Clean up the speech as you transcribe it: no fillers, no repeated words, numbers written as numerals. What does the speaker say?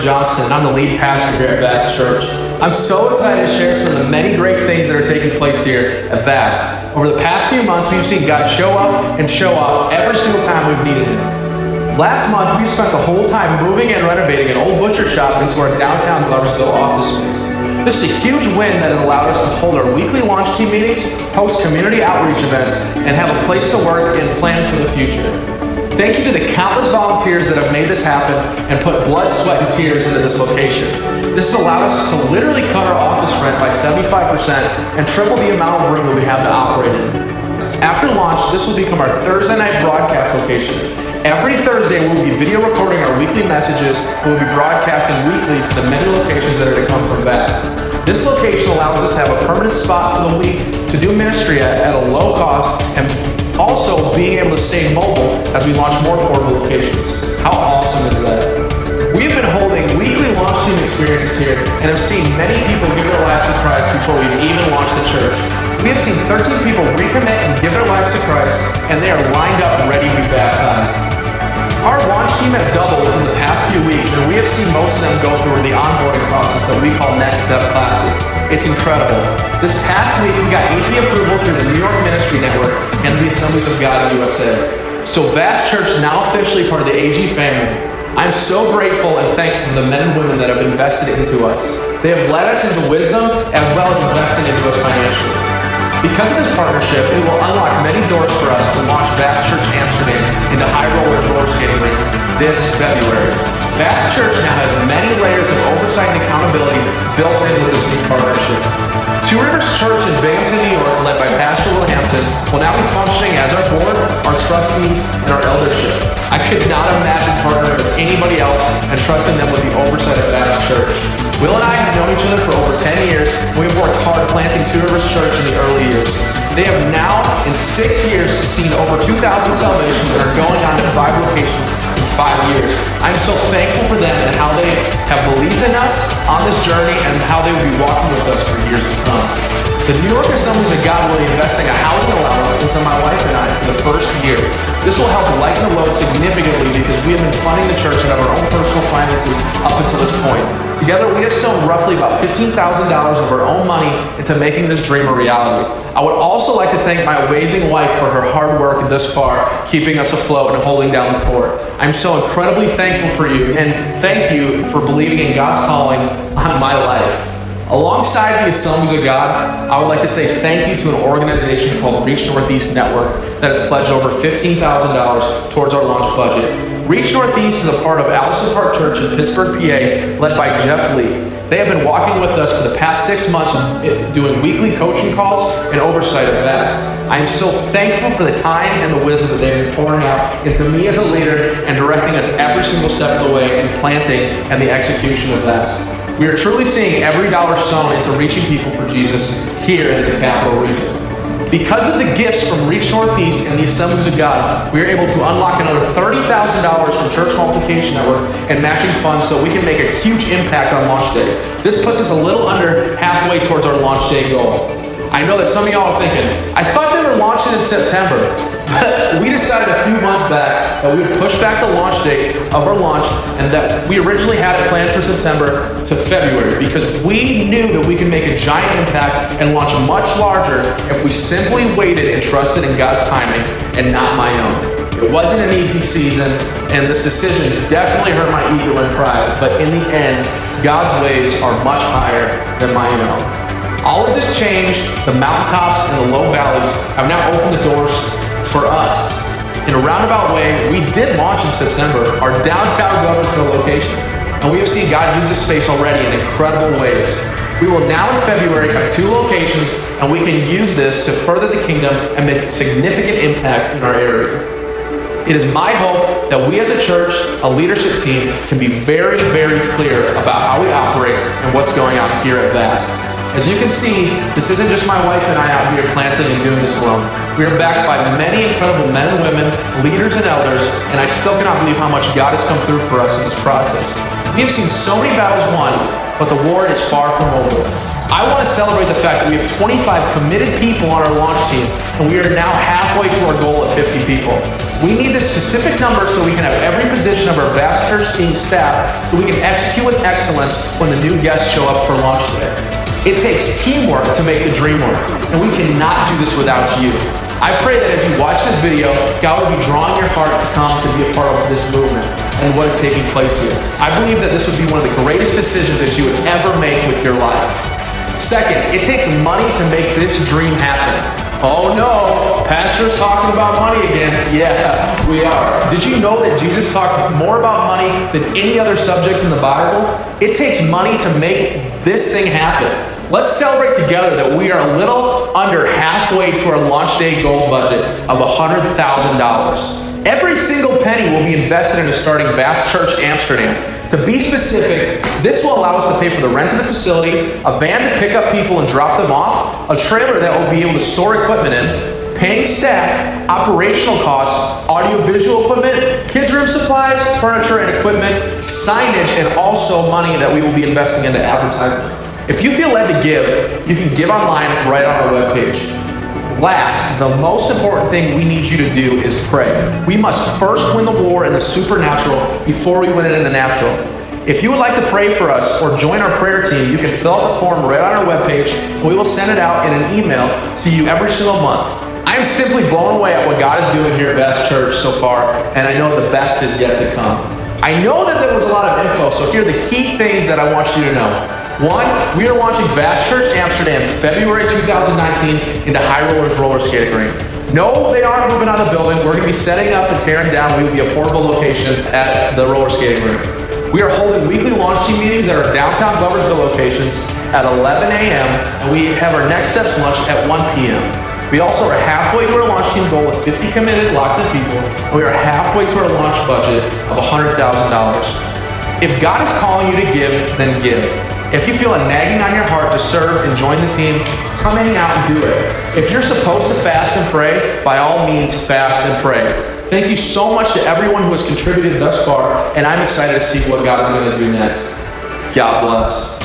Johnson, and I'm the lead pastor here at Vast.Church. I'm so excited to share some of the many great things that are taking place here at Vast. Over the past few months, we've seen God show up and show off every single time we've needed Him. Last month, we spent the whole time moving and renovating an old butcher shop into our downtown Gloversville office space. This is a huge win that has allowed us to hold our weekly launch team meetings, host community outreach events, and have a place to work and plan for the future. Thank you to the countless volunteers that have made this happen and put blood, sweat, and tears into this location. This has allowed us to literally cut our office rent by 75% and triple the amount of room that we have to operate in. After launch, this will become our Thursday night broadcast location. Every Thursday, we will be video recording our weekly messages and we'll be broadcasting weekly to the many locations that are to come from Vast. This location allows us to have a permanent spot for the week to do ministry at a low cost and also being able to stay mobile as we launch more portable locations. How awesome is that? We have been holding weekly launch team experiences here and have seen many people give their lives to Christ before we've even launched the church. We have seen 13 people recommit and give their lives to Christ, and they are lined up and ready to be baptized. Our launch team has doubled in the past few weeks, and we have seen most of them go through the onboarding process that we call Next Step classes. It's incredible. This past week, we got EP approval through the New York Ministry Network and the Assemblies of God in USA. So Vast.Church is now officially part of the AG family. I'm so grateful and thankful for the men and women that have invested into us. They have led us into wisdom as well as investing into us financially. Because of this partnership, it will unlock many doors for us to launch Vast.Church Amsterdam into High Rollers roller skating rink this February. Vast.Church now has many layers of oversight and accountability built into this new partnership. Two Rivers Church in Binghamton, New York, led by Pastor Will Hampton, will now be functioning as our board, our trustees, and our eldership. I could not imagine partnering with anybody else and trusting them with the oversight of Vast.Church. Will and I have known each other for over 10 years, and we've worked hard planting Two Rivers Church in the early years. They have now, in 6 years, seen over 2,000 salvations and are going on to 5 locations in 5 years. I'm so thankful for them and how they have believed in us on this journey and how they will be walking with us for years to come. The New York Assemblies of God will be investing a housing allowance into my wife and I for the first year. This will help lighten the load significantly because we have been funding the church out of our own personal finances up until this point. Together, we have sown roughly about $15,000 of our own money into making this dream a reality. I would also like to thank my amazing wife for her hard work thus far, keeping us afloat and holding down the fort. I'm so incredibly thankful for you, and thank you for believing in God's calling on my life. Alongside the Assemblies of God, I would like to say thank you to an organization called Reach Northeast Network that has pledged over $15,000 towards our launch budget. Reach Northeast is a part of Vast.Church in Pittsburgh, PA, led by Jeff Lee. They have been walking with us for the past 6 months doing weekly coaching calls and oversight of Vast. I am so thankful for the time and the wisdom that they've been pouring out into me as a leader and directing us every single step of the way in planting and the execution of Vast. We are truly seeing every dollar sown into reaching people for Jesus here in the capital region. Because of the gifts from Reach Northeast and the Assemblies of God, we are able to unlock another $30,000 from Church Multiplication Network and matching funds so we can make a huge impact on launch day. This puts us a little under halfway towards our launch day goal. I know that some of y'all are thinking, I thought they were launching in September. But we decided a few months back that we would push back the launch date of our launch and that we originally had it planned for September to February because we knew that we could make a giant impact and launch much larger if we simply waited and trusted in God's timing and not my own. It wasn't an easy season, and this decision definitely hurt my ego and pride, but in the end, God's ways are much higher than my own. All of this change, the mountaintops and the low valleys, have now opened the doors for us. In a roundabout way, we did launch in September our downtown Gloversville location, and we have seen God use this space already in incredible ways. We will now in February have 2 locations, and we can use this to further the kingdom and make a significant impact in our area. It is my hope that we as a church, a leadership team, can be very, very clear about how we operate and what's going on here at Vast. As you can see, this isn't just my wife and I out here planting and doing this alone. We are backed by many incredible men and women, leaders and elders, and I still cannot believe how much God has come through for us in this process. We have seen so many battles won, but the war is far from over. I want to celebrate the fact that we have 25 committed people on our launch team, and we are now halfway to our goal of 50 people. We need this specific number so we can have every position of our Vast.Church team staffed so we can execute with excellence when the new guests show up for launch day. It takes teamwork to make the dream work, and we cannot do this without you. I pray that as you watch this video, God will be drawing your heart to come to be a part of this movement and what is taking place here. I believe that this would be one of the greatest decisions that you would ever make with your life. Second, it takes money to make this dream happen. Oh no, pastor's talking about money again. Yeah, we are. Did you know that Jesus talked more about money than any other subject in the Bible? It takes money to make this thing happen. Let's celebrate together that we are a little under halfway to our launch day goal budget of $100,000. Every single penny will be invested into starting Vast.Church Amsterdam. To be specific, this will allow us to pay for the rent of the facility, a van to pick up people and drop them off, a trailer that we'll be able to store equipment in, paying staff, operational costs, audio-visual equipment, kids' room supplies, furniture and equipment, signage, and also money that we will be investing into advertisement. If you feel led to give, you can give online right on our webpage. Last, the most important thing we need you to do is pray. We must first win the war in the supernatural before we win it in the natural. If you would like to pray for us or join our prayer team, you can fill out the form right on our webpage, and we will send it out in an email to you every single month. I am simply blown away at what God is doing here at Vast.Church so far, and I know the best is yet to come. I know that there was a lot of info, so here are the key things that I want you to know. One, we are launching Vast.Church Amsterdam February 2019 into High Rollers roller skating rink. No, they aren't moving out of the building. We're going to be setting up and tearing down. We will be a portable location at the roller skating rink. We are holding weekly launch team meetings at our downtown Gloversville locations at 11 a.m. and we have our next steps lunch at 1 p.m. We also are halfway to our launch team goal of 50 committed locked-in people, and we are halfway to our launch budget of $100,000. If God is calling you to give, then give. If you feel a nagging on your heart to serve and join the team, come hang out and do it. If you're supposed to fast and pray, by all means fast and pray. Thank you so much to everyone who has contributed thus far, and I'm excited to see what God is going to do next. God bless.